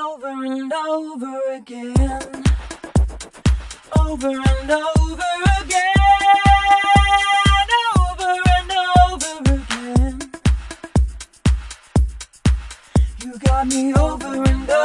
over and over again, over and over again, over and over again. You got me over and over.